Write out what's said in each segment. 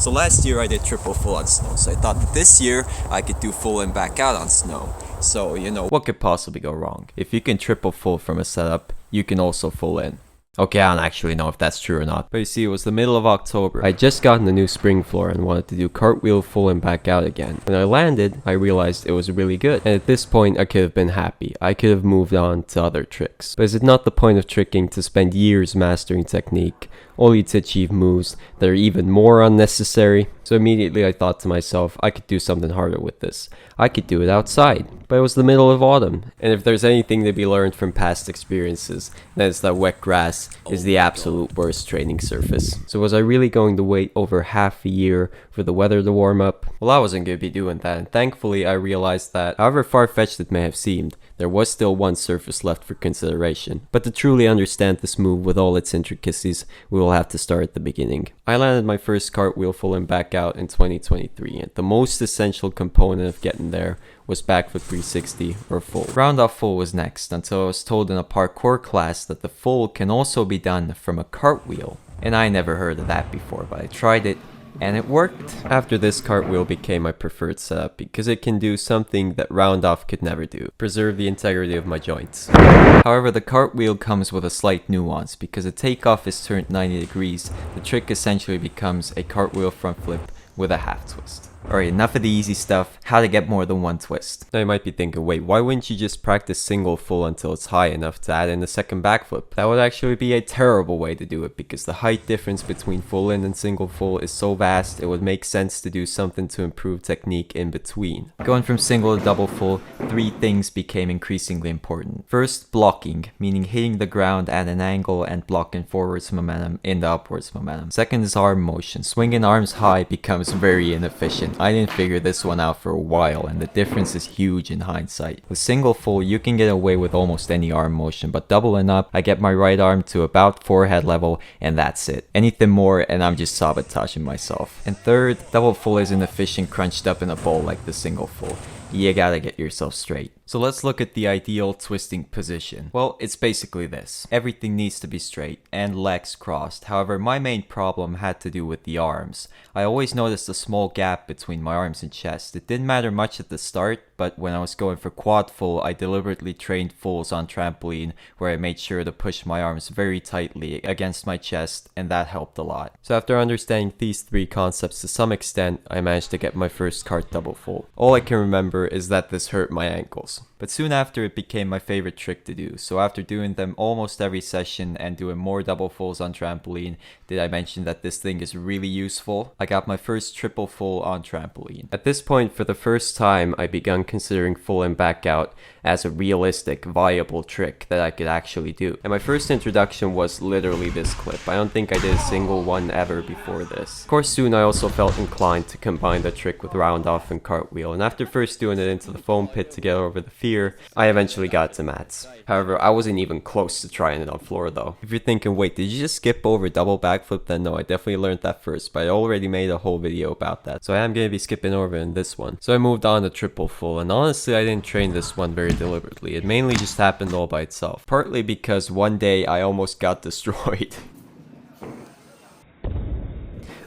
So last year I did triple full on snow, so I thought that this year I could do full and back out on snow. So, what could possibly go wrong? If you can triple full from a setup, you can also full in. Okay, I don't actually know if that's true or not. But you see, it was the middle of October. I just gotten a new spring floor and wanted to do cartwheel full and back out again. When I landed, I realized it was really good. And at this point, I could have been happy. I could have moved on to other tricks. But is it not the point of tricking to spend years mastering technique, only to achieve moves that are even more unnecessary? So immediately I thought to myself, I could do something harder with this. I could do it outside. But it was the middle of autumn, and if there's anything to be learned from past experiences, then it's that wet grass is the absolute worst training surface. So was I really going to wait over half a year for the weather to warm up? Well, I wasn't going to be doing that, and thankfully I realized that, however far-fetched it may have seemed, there was still one surface left for consideration. But to truly understand this move with all its intricacies, we will have to start at the beginning. I landed my first cartwheel full and back out in 2023, and the most essential component of getting there was backflip 360 or full. Round off full was next, until I was told in a parkour class that the full can also be done from a cartwheel. And I never heard of that before, but I tried it, and it worked. After this, cartwheel became my preferred setup because it can do something that round off could never do: preserve the integrity of my joints. However, the cartwheel comes with a slight nuance. Because the takeoff is turned 90 degrees, the trick essentially becomes a cartwheel front flip with a half twist. Alright, enough of the easy stuff. How to get more than one twist. Now you might be thinking, wait, why wouldn't you just practice single full until it's high enough to add in a second backflip? That would actually be a terrible way to do it, because the height difference between full in and single full is so vast, it would make sense to do something to improve technique in between. Going from single to double full, three things became increasingly important. First, blocking, meaning hitting the ground at an angle and blocking forwards momentum in the upwards momentum. Second is arm motion. Swinging arms high becomes very inefficient. I didn't figure this one out for a while, and the difference is huge in hindsight. With single full, you can get away with almost any arm motion, but doubling up, I get my right arm to about forehead level, and that's it. Anything more, and I'm just sabotaging myself. And third, double full isn't efficient crunched up in a ball like the single full. You gotta get yourself straight. So let's look at the ideal twisting position. Well, it's basically this. Everything needs to be straight and legs crossed. However, my main problem had to do with the arms. I always noticed a small gap between my arms and chest. It didn't matter much at the start, but when I was going for quad full, I deliberately trained fulls on trampoline where I made sure to push my arms very tightly against my chest, and that helped a lot. So after understanding these three concepts to some extent, I managed to get my first cart double full. All I can remember is that this hurt my ankles. But soon after, it became my favorite trick to do. So after doing them almost every session and doing more double fulls on trampoline, did I mention that this thing is really useful? I got my first triple full on trampoline. At this point, for the first time, I began considering full and back out as a realistic, viable trick that I could actually do. And my first introduction was literally this clip. I don't think I did a single one ever before this. Of course, soon I also felt inclined to combine the trick with round off and cartwheel, and after first doing it into the foam pit to get over the fear, I eventually got to mats. However, I wasn't even close to trying it on floor though. If you're thinking, wait, did you just skip over double backflip? Then no, I definitely learned that first, but I already made a whole video about that, so I am going to be skipping over in this one. So I moved on to triple full, and honestly I didn't train this one very deliberately. It mainly just happened all by itself. Partly because one day I almost got destroyed.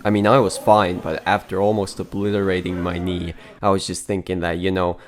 I mean, I was fine, but after almost obliterating my knee, I was just thinking that,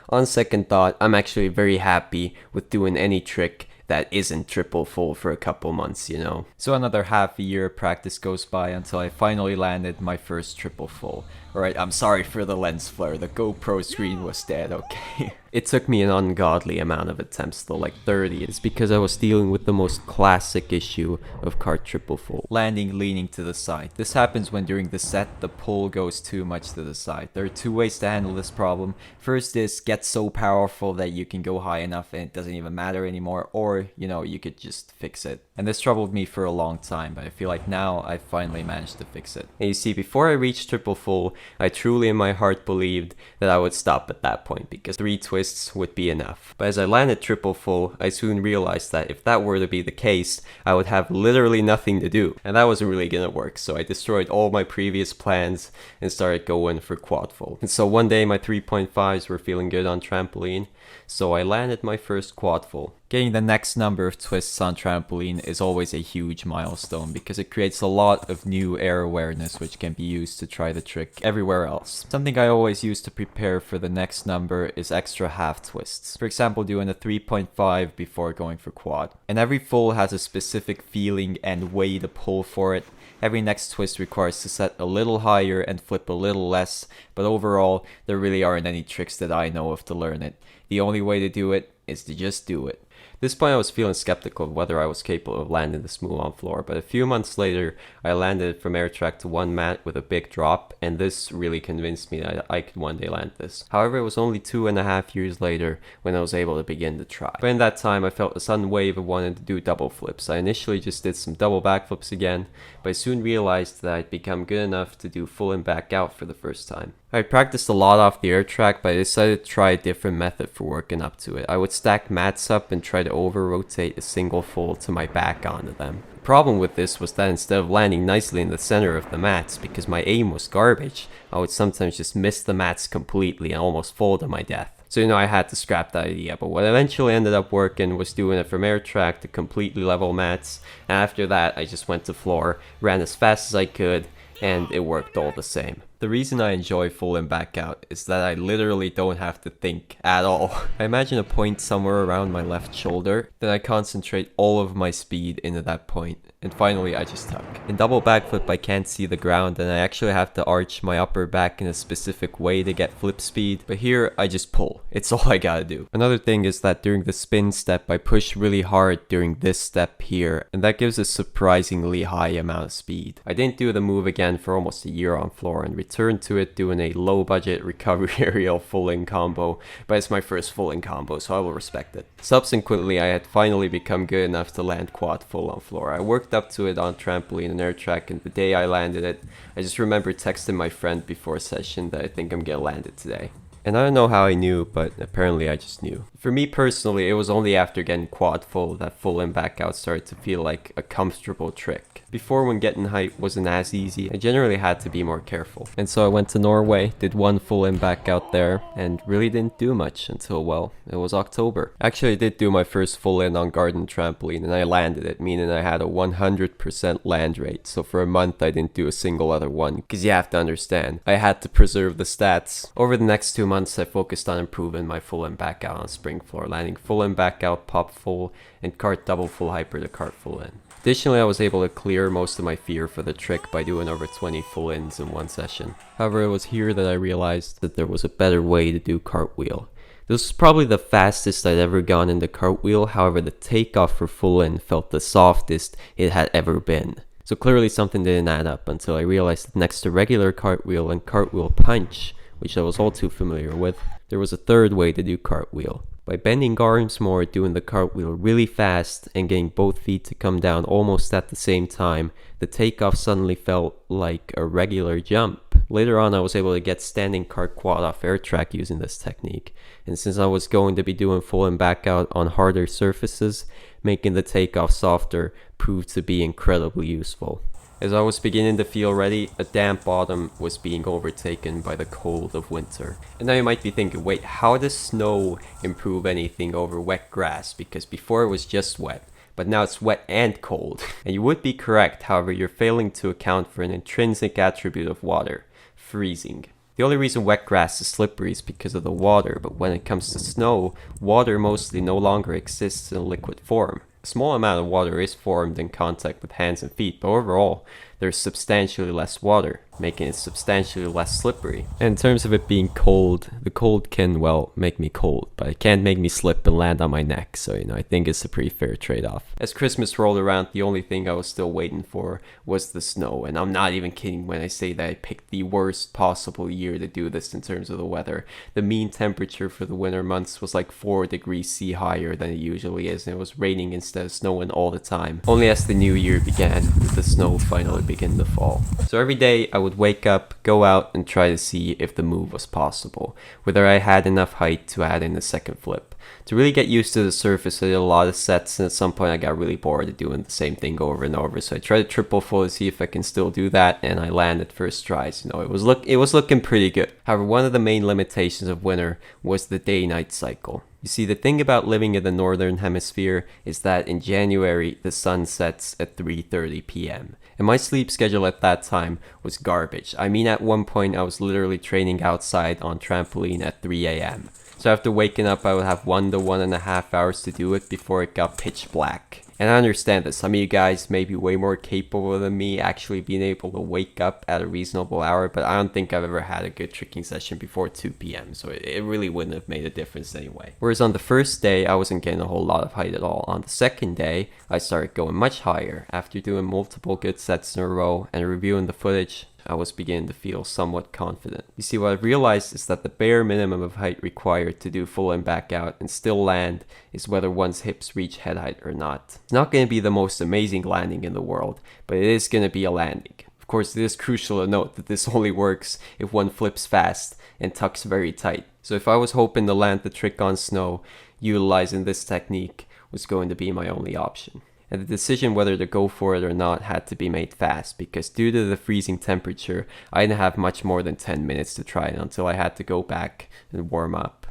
on second thought, I'm actually very happy with doing any trick that isn't triple full for a couple months, So another half a year of practice goes by until I finally landed my first triple full. Alright, I'm sorry for the lens flare, the GoPro screen was dead, okay? It took me an ungodly amount of attempts though, like 30. It's because I was dealing with the most classic issue of cart triple full. Landing leaning to the side. This happens when during the set, the pull goes too much to the side. There are two ways to handle this problem. First is get so powerful that you can go high enough and it doesn't even matter anymore, or, you could just fix it. And this troubled me for a long time, but I feel like now I finally managed to fix it. And you see, before I reached triple full, I truly in my heart believed that I would stop at that point because 3 twists would be enough. But as I landed triple full, I soon realized that if that were to be the case, I would have literally nothing to do. And that wasn't really gonna work, so I destroyed all my previous plans and started going for quad full. And so one day my 3.5s were feeling good on trampoline, so I landed my first quad full. Getting the next number of twists on trampoline is always a huge milestone because it creates a lot of new air awareness which can be used to try the trick everywhere else. Something I always use to prepare for the next number is extra half twists. For example, doing a 3.5 before going for quad. And every full has a specific feeling and way to pull for it. Every next twist requires to set a little higher and flip a little less, but overall, there really aren't any tricks that I know of to learn it. The only way to do it is to just do it. At this point I was feeling skeptical of whether I was capable of landing this move on floor, but a few months later I landed it from air track to one mat with a big drop, and this really convinced me that I could one day land this. However, it was only 2.5 years later when I was able to begin to try. But in that time I felt a sudden wave of wanting to do double flips. I initially just did some double backflips again, but I soon realized that I'd become good enough to do full in back out for the first time. I practiced a lot off the air track, but I decided to try a different method for working up to it. I would stack mats up and try to over-rotate a single full to my back onto them. The problem with this was that instead of landing nicely in the center of the mats, because my aim was garbage, I would sometimes just miss the mats completely and almost fall to my death. So I had to scrap that idea, but what eventually ended up working was doing it from air track to completely level mats, and after that I just went to floor, ran as fast as I could, and it worked all the same. The reason I enjoy full in back out is that I literally don't have to think at all. I imagine a point somewhere around my left shoulder, then I concentrate all of my speed into that point, and finally I just tuck. In double backflip I can't see the ground and I actually have to arch my upper back in a specific way to get flip speed, but here I just pull. It's all I gotta do. Another thing is that during the spin step I push really hard during this step here, and that gives a surprisingly high amount of speed. I didn't do the move again for almost a year on floor and returned to it doing a low budget recovery aerial full in combo, but it's my first full in combo so I will respect it. Subsequently I had finally become good enough to land quad full on floor. I worked up to it on trampoline and air track, and the day I landed it, I just remember texting my friend before session that I think I'm gonna land it today. And I don't know how I knew, but apparently I just knew. For me personally, it was only after getting quad full that full in back out started to feel like a comfortable trick. Before, when getting height wasn't as easy, I generally had to be more careful. And so I went to Norway, did one full in back out there, and really didn't do much until, well, it was October. Actually, I did do my first full in on garden trampoline and I landed it, meaning I had a 100% land rate. So for a month I didn't do a single other one, because you have to understand, I had to preserve the stats. Over the next 2 months I focused on improving my full in back out on spring floor, landing full in back out, pop full, and cart double full hyper to cart full in. Additionally, I was able to clear most of my fear for the trick by doing over 20 full ins in one session. However, it was here that I realized that there was a better way to do cartwheel. This was probably the fastest I'd ever gone in the cartwheel, however the takeoff for full in felt the softest it had ever been. So clearly something didn't add up until I realized that next to regular cartwheel and cartwheel punch, which I was all too familiar with, there was a third way to do cartwheel. By bending arms more, doing the cartwheel really fast, and getting both feet to come down almost at the same time, the takeoff suddenly felt like a regular jump. Later on I was able to get standing cart quad off air track using this technique, and since I was going to be doing full and back out on harder surfaces, making the takeoff softer proved to be incredibly useful. As I was beginning to feel ready, a damp autumn was being overtaken by the cold of winter. And now you might be thinking, wait, how does snow improve anything over wet grass? Because before it was just wet, but now it's wet and cold. And you would be correct, however you're failing to account for an intrinsic attribute of water: freezing. The only reason wet grass is slippery is because of the water, but when it comes to snow, water mostly no longer exists in a liquid form. A small amount of water is formed in contact with hands and feet, but overall, there's substantially less water, making it substantially less slippery. And in terms of it being cold, the cold can, well, make me cold, but it can't make me slip and land on my neck, so I think it's a pretty fair trade-off. As Christmas rolled around, the only thing I was still waiting for was the snow, and I'm not even kidding when I say that I picked the worst possible year to do this in terms of the weather. The mean temperature for the winter months was like 4 degrees C higher than it usually is, and it was raining instead of snowing all the time. Only as the new year began did the snow finally begin to fall. So every day I would wake up, go out, and try to see if the move was possible, whether I had enough height to add in a second flip. To really get used to the surface, I did a lot of sets, and at some point I got really bored of doing the same thing over and over. So I tried to triple full to see if I can still do that, and I landed first tries. You know, it was looking pretty good. However, one of the main limitations of winter was the day-night cycle. You see, the thing about living in the northern hemisphere is that in January, the sun sets at 3:30 p.m. And my sleep schedule at that time was garbage. I mean, at one point, I was literally training outside on trampoline at 3 a.m. So after waking up, I would have 1 to 1.5 hours to do it before it got pitch black. And I understand that some of you guys may be way more capable than me actually being able to wake up at a reasonable hour, but I don't think I've ever had a good tricking session before 2 p.m, so it really wouldn't have made a difference anyway. Whereas on the first day, I wasn't getting a whole lot of height at all. On the second day, I started going much higher. After doing multiple good sets in a row and reviewing the footage, I was beginning to feel somewhat confident. You see, what I've realized is that the bare minimum of height required to do full and back out and still land is whether one's hips reach head height or not. It's not going to be the most amazing landing in the world, but it is going to be a landing. Of course, it is crucial to note that this only works if one flips fast and tucks very tight. So if I was hoping to land the trick on snow, utilizing this technique was going to be my only option. And the decision whether to go for it or not had to be made fast, because due to the freezing temperature, I didn't have much more than 10 minutes to try it until I had to go back and warm up.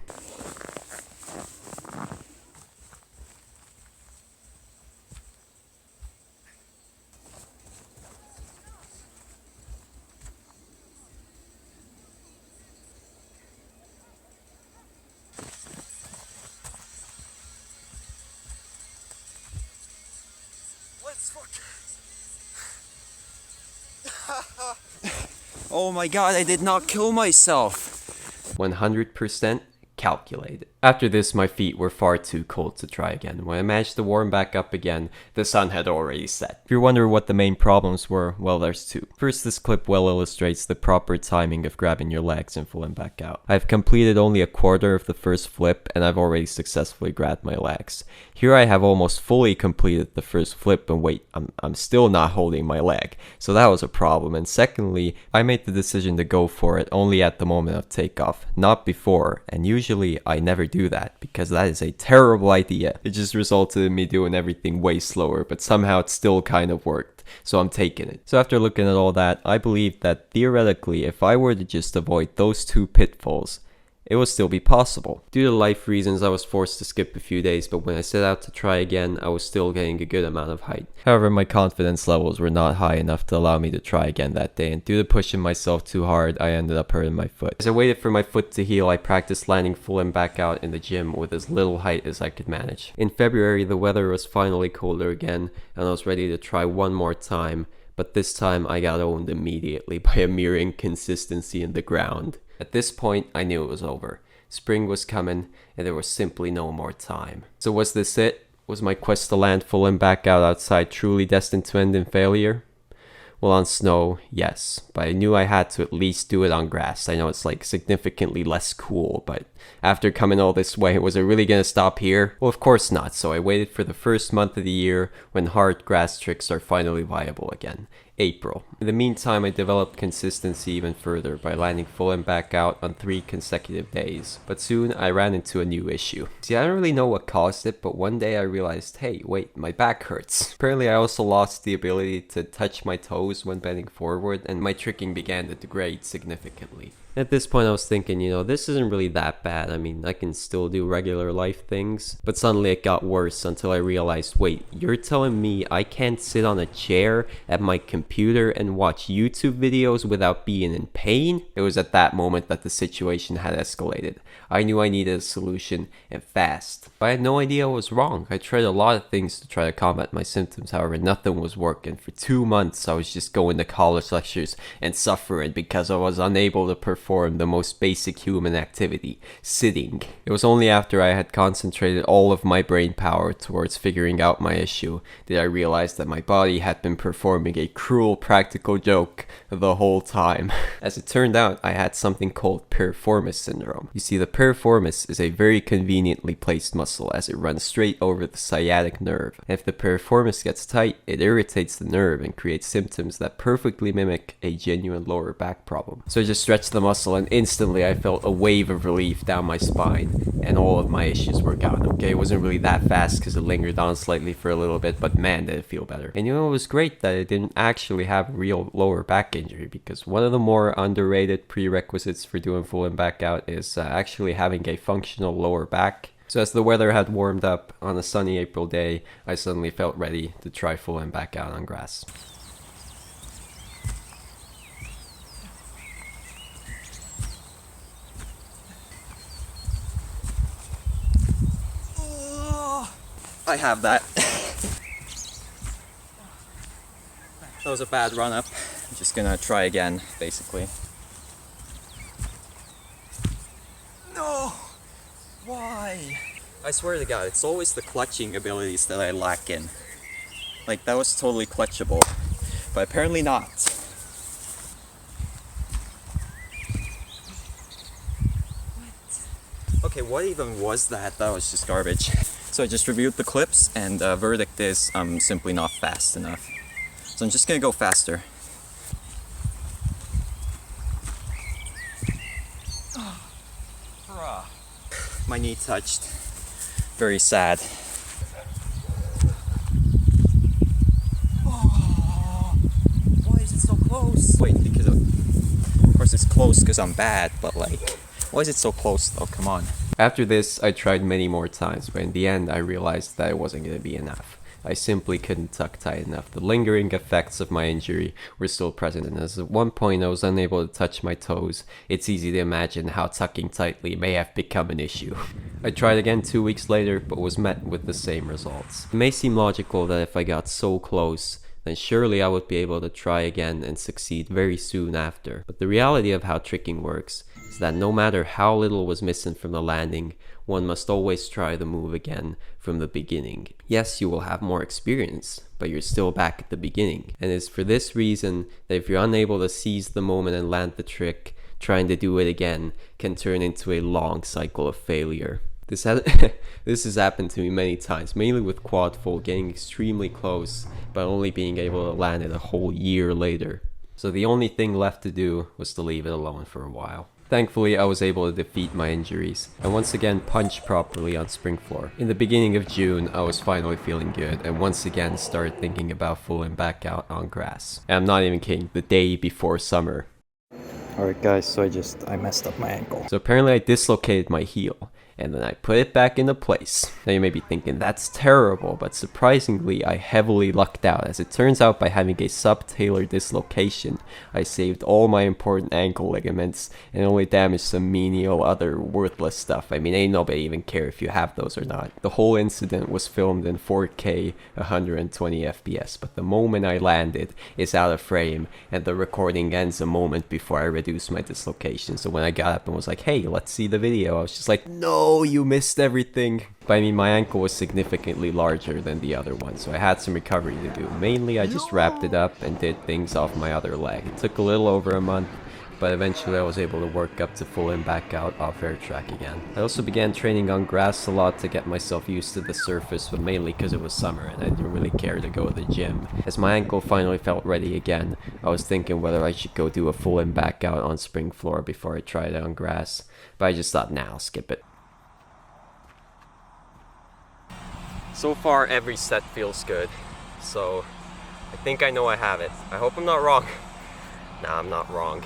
Oh my god, I did not kill myself. 100% calculated. After this, my feet were far too cold to try again. When I managed to warm back up again, the sun had already set. If you're wondering what the main problems were, well, there's two. First, this clip well illustrates the proper timing of grabbing your legs and pulling back out. I've completed only a quarter of the first flip, and I've already successfully grabbed my legs. Here I have almost fully completed the first flip, and wait, I'm still not holding my leg. So that was a problem. And secondly, I made the decision to go for it only at the moment of takeoff, not before, and usually I never do that, because that is a terrible idea. It just resulted in me doing everything way slower, but somehow it still kind of worked, so I'm taking it. So after looking at all that, I believe that theoretically, if I were to just avoid those two pitfalls, it would still be possible. Due to life reasons, I was forced to skip a few days, but when I set out to try again, I was still getting a good amount of height. However, my confidence levels were not high enough to allow me to try again that day, and due to pushing myself too hard, I ended up hurting my foot. As I waited for my foot to heal, I practiced landing full and back out in the gym with as little height as I could manage. In February, the weather was finally colder again, and I was ready to try one more time, but this time I got owned immediately by a mere inconsistency in the ground. At this point, I knew it was over. Spring was coming, and there was simply no more time. So was this it? Was my quest to land full and back out outside truly destined to end in failure? Well, on snow, yes, but I knew I had to at least do it on grass. I know it's like significantly less cool, but after coming all this way, was it really gonna stop here? Well, of course not, so I waited for the first month of the year when hard grass tricks are finally viable again. April. In the meantime, I developed consistency even further by landing full and back out on 3 consecutive days. But soon, I ran into a new issue. See, I don't really know what caused it, but one day I realized, hey, wait, my back hurts. Apparently, I also lost the ability to touch my toes when bending forward, and my tricking began to degrade significantly. At this point, I was thinking, this isn't really that bad. I mean, I can still do regular life things. But suddenly it got worse until I realized, wait, you're telling me I can't sit on a chair at my computer and watch YouTube videos without being in pain? It was at that moment that the situation had escalated. I knew I needed a solution, and fast. But I had no idea what was wrong. I tried a lot of things to try to combat my symptoms, however, nothing was working. For 2 months, I was just going to college lectures and suffering because I was unable to perform the most basic human activity, sitting. It was only after I had concentrated all of my brain power towards figuring out my issue that I realized that my body had been performing a cruel cruel practical joke the whole time. As it turned out, I had something called piriformis syndrome. You see, the piriformis is a very conveniently placed muscle as it runs straight over the sciatic nerve. And if the piriformis gets tight, it irritates the nerve and creates symptoms that perfectly mimic a genuine lower back problem. So I just stretched the muscle and instantly I felt a wave of relief down my spine and all of my issues were gone. Okay, it wasn't really that fast because it lingered on slightly for a little bit, but man, did it feel better. And you know, it was great that I didn't actually have a real lower back injury, because one of the more underrated prerequisites for doing full and back out is actually having a functional lower back. So as the weather had warmed up on a sunny April day, I suddenly felt ready to try full and back out on grass. I have that. That was a bad run up. I'm just gonna try again, basically. No! Why? I swear to God, it's always the clutching abilities that I lack in. Like, that was totally clutchable, but apparently not. Okay, what even was that? That was just garbage. So I just reviewed the clips, and the verdict is I'm simply not fast enough. So I'm just gonna go faster. My knee touched. Very sad. Why is it so close? Wait, because of course it's close because I'm bad, but like, why is it so close though? Come on. After this, I tried many more times, but in the end, I realized that it wasn't going to be enough. I simply couldn't tuck tight enough. The lingering effects of my injury were still present, and as at one point I was unable to touch my toes, it's easy to imagine how tucking tightly may have become an issue. I tried again 2 weeks later, but was met with the same results. It may seem logical that if I got so close, then surely I would be able to try again and succeed very soon after. But the reality of how tricking works is that no matter how little was missing from the landing, one must always try the move again from the beginning. Yes, you will have more experience, but you're still back at the beginning. And it's for this reason that if you're unable to seize the moment and land the trick, trying to do it again can turn into a long cycle of failure. This has happened to me many times, mainly with quad full, getting extremely close, but only being able to land it a whole year later. So the only thing left to do was to leave it alone for a while. Thankfully, I was able to defeat my injuries, and once again punch properly on spring floor. In the beginning of June, I was finally feeling good, and once again started thinking about full and back out on grass. And I'm not even kidding, the day before summer. Alright guys, so I messed up my ankle. So apparently I dislocated my heel, and then I put it back into place. Now you may be thinking, that's terrible, but surprisingly I heavily lucked out. As it turns out, by having a subtalar dislocation, I saved all my important ankle ligaments and only damaged some menial other worthless stuff. I mean, ain't nobody even care if you have those or not. The whole incident was filmed in 4K 120 FPS, but the moment I landed is out of frame and the recording ends a moment before I reduce my dislocation. So when I got up and was like, hey, let's see the video, I was just like, no, you missed everything. But I mean, my ankle was significantly larger than the other one, so I had some recovery to do. Mainly, I just wrapped it up and did things off my other leg. It took a little over a month, but eventually I was able to work up to full and back out off air track again. I also began training on grass a lot to get myself used to the surface, but mainly because it was summer and I didn't really care to go to the gym. As my ankle finally felt ready again, I was thinking whether I should go do a full and back out on spring floor before I tried it on grass, but I just thought, nah, I'll skip it. So far, every set feels good, so I think I know I have it. I hope I'm not wrong. Nah, I'm not wrong.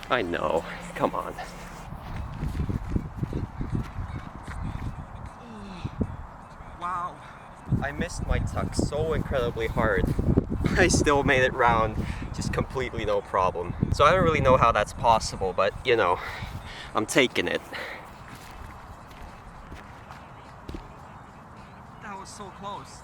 I know. Come on. Wow. I missed my tuck so incredibly hard. I still made it round, just completely no problem. So I don't really know how that's possible, but you know, I'm taking it. That was so close.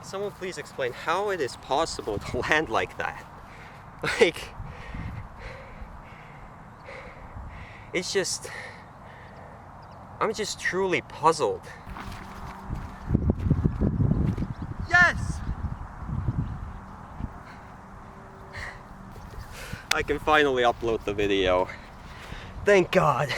Someone please explain how it is possible to land like that. Like, It's just, I'm just truly puzzled. Yes! I can finally upload the video. Thank God.